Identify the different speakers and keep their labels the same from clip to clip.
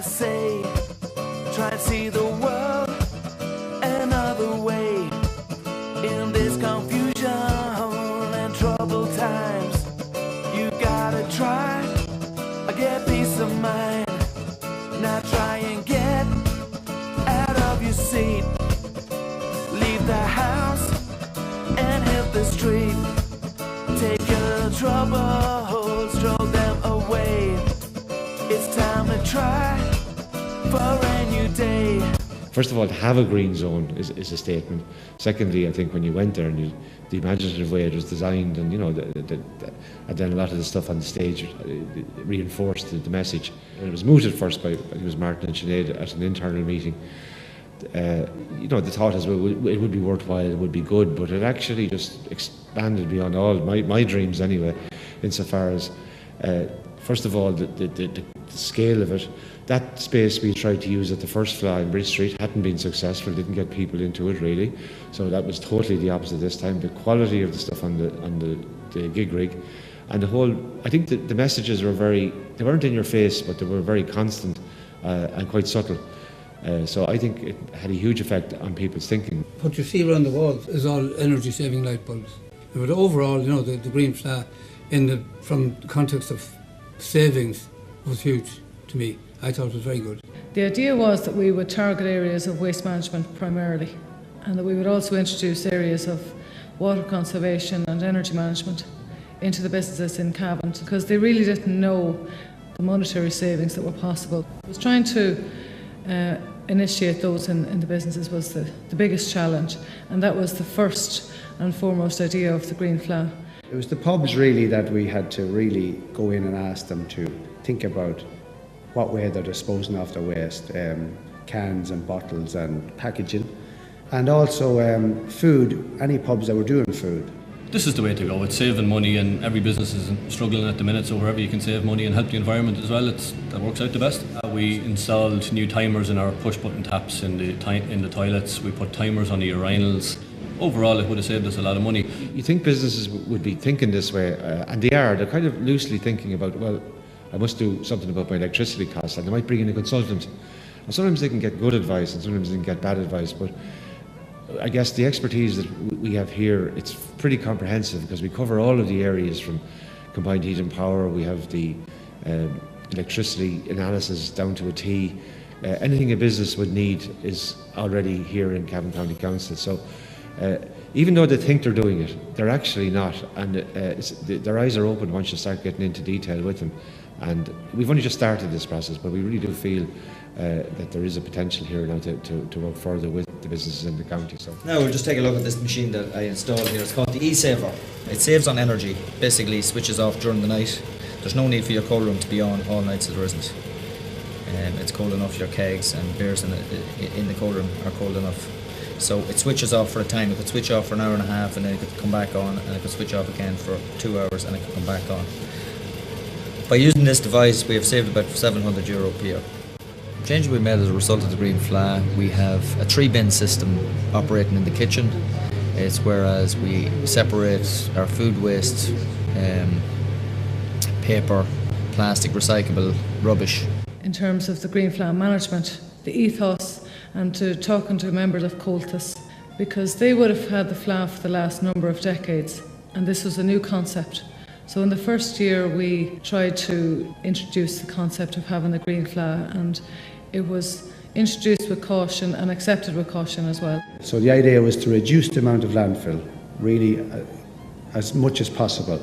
Speaker 1: say, try and see the world another way. In this confusion and troubled times, you gotta try, get peace of mind. Now try and get out of your seat, leave the house and hit the street. Take your troubles, throw them away. It's time to try for a new day.
Speaker 2: First of all, to have a green zone is a statement. Secondly, I think when you went there and the imaginative way it was designed, and and then a lot of the stuff on the stage reinforced the message. And it was mooted first by, I think it was Martin and Sinead at an internal meeting. The thought is, well, it would be worthwhile, it would be good, but it actually just expanded beyond all my dreams anyway, insofar as, first of all, the scale of it. That space we tried to use at the first Fleadh in Bridge Street hadn't been successful, didn't get people into it really, so that was totally the opposite this time. The quality of the stuff on the gig rig, and the whole, I think the messages were they weren't in your face, but they were very constant and quite subtle. So I think it had a huge effect on people's thinking.
Speaker 3: What you see around the walls is all energy-saving light bulbs. But overall, the green Fleadh, from the context of savings, was huge to me. I thought it was very good.
Speaker 4: The idea was that we would target areas of waste management primarily, and that we would also introduce areas of water conservation and energy management into the businesses in Cavan, because they really didn't know the monetary savings that were possible. I was trying to initiate those in the businesses was the biggest challenge, and that was the first and foremost idea of the Green Fleadh.
Speaker 5: It was the pubs really that we had to really go in and ask them to think about what way they're disposing of their waste, cans and bottles and packaging, and also food, any pubs that were doing food.
Speaker 6: This is the way to go. It's saving money, and every business is struggling at the minute, so wherever you can save money and help the environment as well, that works out the best. We installed new timers in our push button taps in the toilets. We put timers on the urinals. Overall, it would have saved us a lot of money.
Speaker 2: You think businesses would be thinking this way, and they are. They're kind of loosely thinking about, well, I must do something about my electricity costs, and they might bring in a consultant. And sometimes they can get good advice and sometimes they can get bad advice, but I guess the expertise that we have here, it's pretty comprehensive because we cover all of the areas from combined heat and power. We have the electricity analysis down to a T. Anything a business would need is already here in Cavan County Council. So even though they think they're doing it, they're actually not, and their eyes are open once you start getting into detail with them. And we've only just started this process, but we really do feel that there is a potential here now to work further with the businesses in the county. So
Speaker 7: now we'll just take a look at this machine that I installed here. It's called the E-Saver. It saves on energy, basically switches off during the night. There's no need for your cold room to be on all night, so there isn't. It's cold enough, your kegs and beers in the cold room are cold enough. So it switches off for a time. It could switch off for an hour and a half, and then it could come back on, and it could switch off again for 2 hours, and it could come back on. By using this device, we have saved about €700 per year. The change we made as a result of the Green Fleadh, we have a 3-bin system operating in the kitchen. It's whereas we separate our food waste, paper, plastic, recyclable, rubbish.
Speaker 4: In terms of the Green Fleadh management, the ethos, and to talking to members of Coltis, because they would have had the Fleadh for the last number of decades, and this was a new concept. So in the first year we tried to introduce the concept of having the Green Fleadh, and it was introduced with caution and accepted with caution as well.
Speaker 5: So the idea was to reduce the amount of landfill, really as much as possible.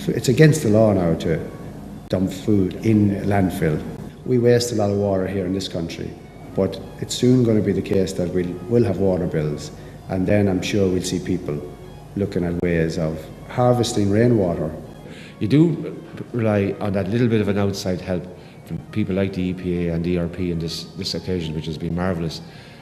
Speaker 5: It's against the law now to dump food in landfill. We waste a lot of water here in this country, but it's soon going to be the case that we'll have water bills, and then I'm sure we'll see people looking at ways of harvesting rainwater.
Speaker 2: You do rely on that little bit of an outside help from people like the EPA and ERP in this occasion, which has been marvellous.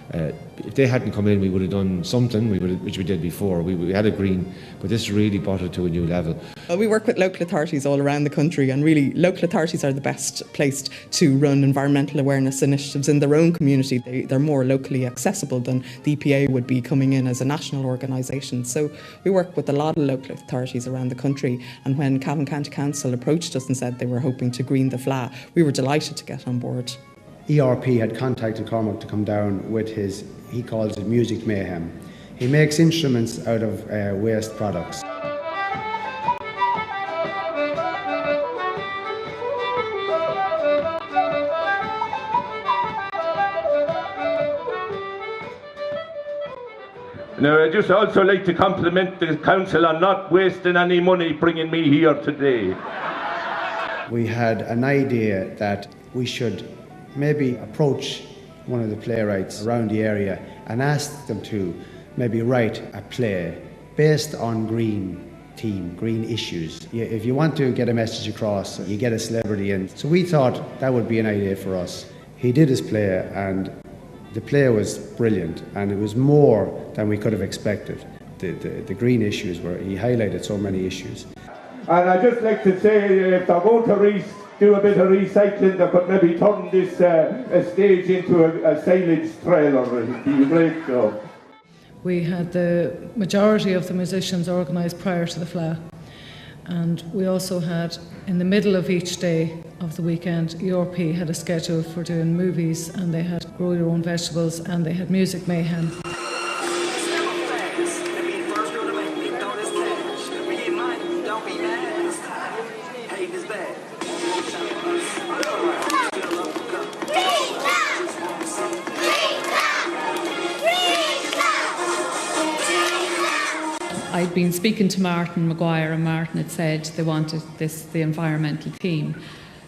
Speaker 2: If they hadn't come in, we would have done something, which we did before. We had a green, but this really brought it to a new level.
Speaker 8: Well, we work with local authorities all around the country, and really local authorities are the best placed to run environmental awareness initiatives in their own community. They're more locally accessible than the EPA would be coming in as a national organisation. So we work with a lot of local authorities around the country, and when Cavan County Council approached us and said they were hoping to green the Fleadh, we were delighted to get on board.
Speaker 5: ERP had contacted Cormac to come down with his, he calls it Music Mayhem. He makes instruments out of waste products.
Speaker 9: Now, I'd just also like to compliment the council on not wasting any money bringing me here today.
Speaker 5: We had an idea that we should maybe approach one of the playwrights around the area and ask them to maybe write a play based on green theme, green issues. If you want to get a message across, you get a celebrity in. So we thought that would be an idea for us. He did his play, and the play was brilliant, and it was more than we could have expected. The green issues were, he highlighted so many issues.
Speaker 9: And I'd just like to say, if they're going to do a bit of recycling, they could maybe turn this stage into a silage trailer. It'd be a great job.
Speaker 4: We had the majority of the musicians organised prior to the Fleadh, and we also had, in the middle of each day of the weekend, ERP had a schedule for doing movies, and they had Grow Your Own Vegetables, and they had Music Mayhem.
Speaker 10: I'd been speaking to Martin Maguire, and Martin had said they wanted the environmental theme.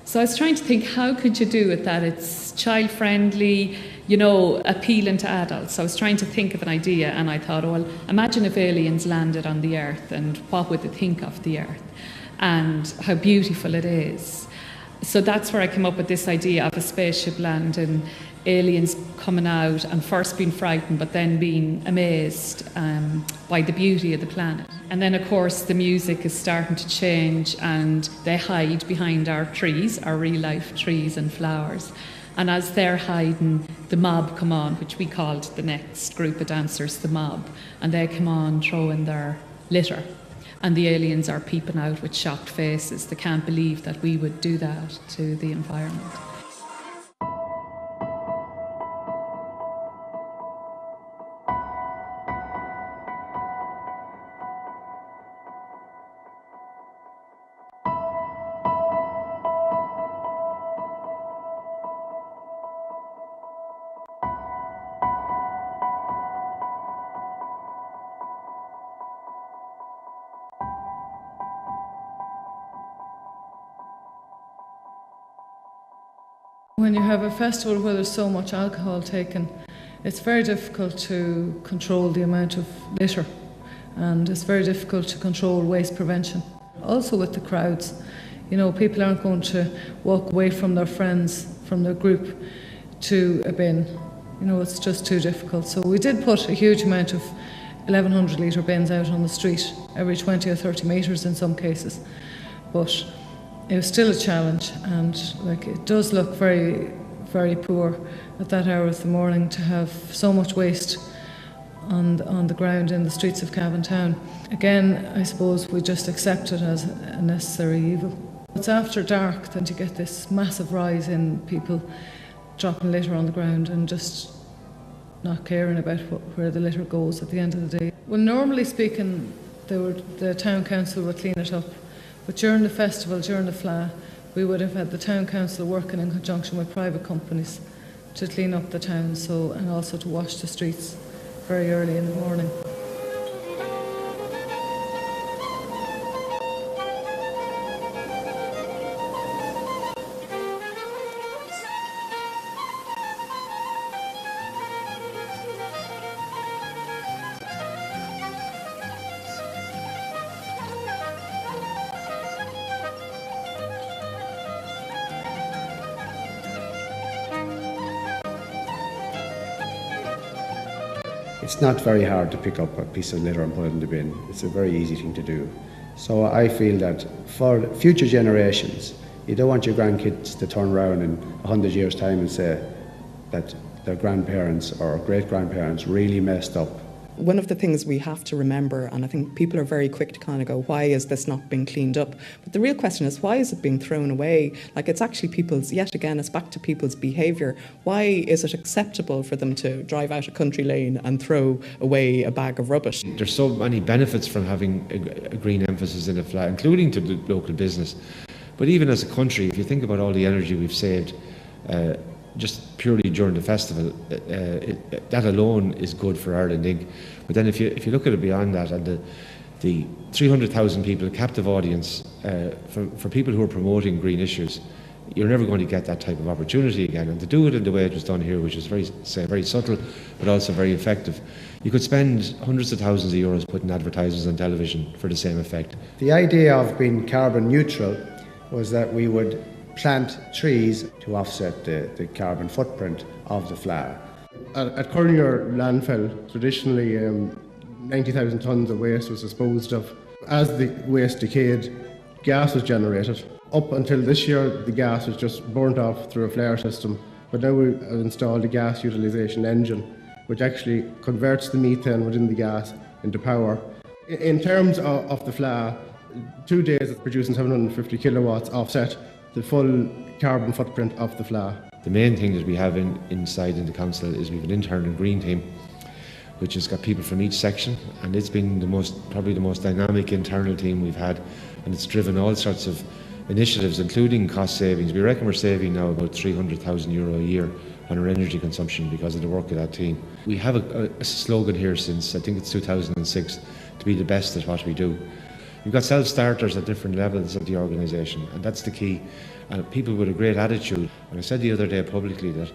Speaker 10: So I was trying to think, how could you do it that it's child-friendly, you know, appealing to adults? So I was trying to think of an idea, and I thought, well, imagine if aliens landed on the Earth, and what would they think of the Earth, and how beautiful it is. So that's where I came up with this idea of a spaceship landing, aliens coming out and first being frightened but then being amazed by the beauty of the planet. And then of course the music is starting to change, and they hide behind our trees, our real life trees and flowers. And as they're hiding, the mob come on, which we called the next group of dancers the mob, and they come on throwing their litter. And the aliens are peeping out with shocked faces. They can't believe that we would do that to the environment.
Speaker 4: When you have a festival where there's so much alcohol taken, it's very difficult to control the amount of litter, and it's very difficult to control waste prevention. Also with the crowds, you know, people aren't going to walk away from their friends, from their group, to a bin. You know, it's just too difficult. So we did put a huge amount of 1,100 litre bins out on the street, every 20 or 30 metres in some cases. But it was still a challenge, and like, it does look very, very poor at that hour of the morning to have so much waste on the ground in the streets of Cavan Town. Again, I suppose we just accept it as a necessary evil. It's after dark that you get this massive rise in people dropping litter on the ground and just not caring about where the litter goes at the end of the day. Well, normally speaking, the town council would clean it up. But during the festival, during the Fleadh, we would have had the town council working in conjunction with private companies to clean up the town, and also to wash the streets very early in the morning.
Speaker 5: It's not very hard to pick up a piece of litter and put it in the bin. It's a very easy thing to do. So I feel that for future generations, you don't want your grandkids to turn around in 100 years' time and say that their grandparents or great-grandparents really messed up
Speaker 8: one of the things we have to remember, and I think people are very quick to kind of go, why is this not being cleaned up? But the real question is, why is it being thrown away? Like, it's actually people's, yet again, it's back to people's behaviour. Why is it acceptable for them to drive out a country lane and throw away a bag of rubbish?
Speaker 2: There's so many benefits from having a green emphasis in a Fleadh, including to the local business. But even as a country, if you think about all the energy we've saved, just purely during the festival, that alone is good for Ireland Inc. But then if you look at it beyond that, and the 300,000 people, a captive audience, for people who are promoting green issues, you're never going to get that type of opportunity again. And to do it in the way it was done here, which is very subtle, but also very effective, you could spend hundreds of thousands of euros putting advertisers on television for the same effect.
Speaker 5: The idea of being carbon neutral was that we would plant trees to offset the carbon footprint of the Fleadh.
Speaker 11: At Currier landfill, traditionally 90,000 tonnes of waste was disposed of. As the waste decayed, gas was generated. Up until this year, the gas was just burnt off through a flare system, but now we've installed a gas utilisation engine, which actually converts the methane within the gas into power. In terms of the Fleadh, 2 days of producing 750 kilowatts offset the full carbon footprint of the Fleadh.
Speaker 2: The main thing that we have inside in the council is we have an internal green team, which has got people from each section, and it's been probably the most dynamic internal team we've had, and it's driven all sorts of initiatives, including cost savings. We reckon we're saving now about €300,000 a year on our energy consumption because of the work of that team. We have a slogan here since, I think it's 2006, to be the best at what we do. We've got self-starters at different levels of the organisation, and that's the key. And people with a great attitude. And I said the other day publicly that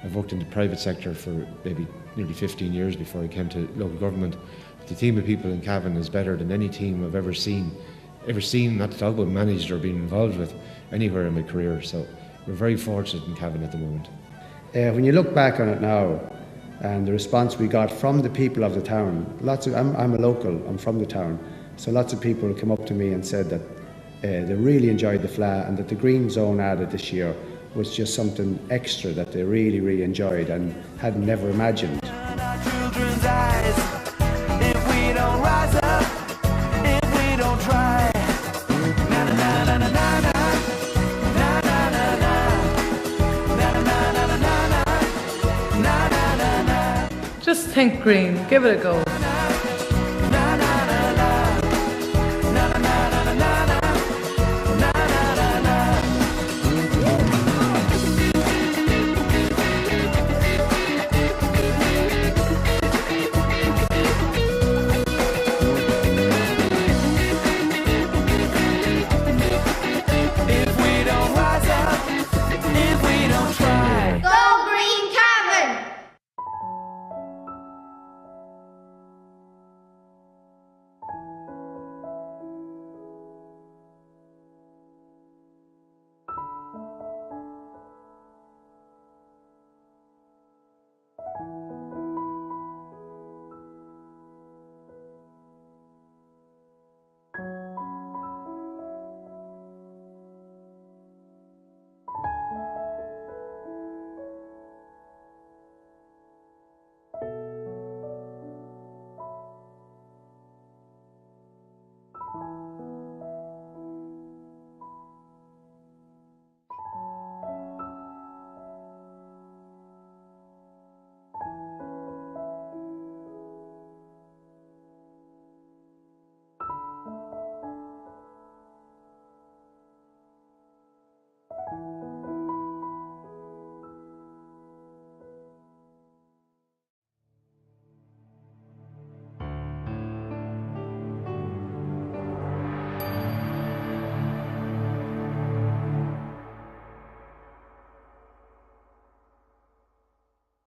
Speaker 2: I've worked in the private sector for maybe nearly 15 years before I came to local government. The team of people in Cavan is better than any team I've ever seen, not to talk about managed or been involved with anywhere in my career. So we're very fortunate in Cavan at the moment.
Speaker 5: When you look back on it now, and the response we got from the people of the town, I'm a local, I'm from the town, so lots of people come up to me and said that they really enjoyed the Fleadh, and that the green zone added this year was just something extra that they really, really enjoyed and had never imagined.
Speaker 4: Just think green, give it a go.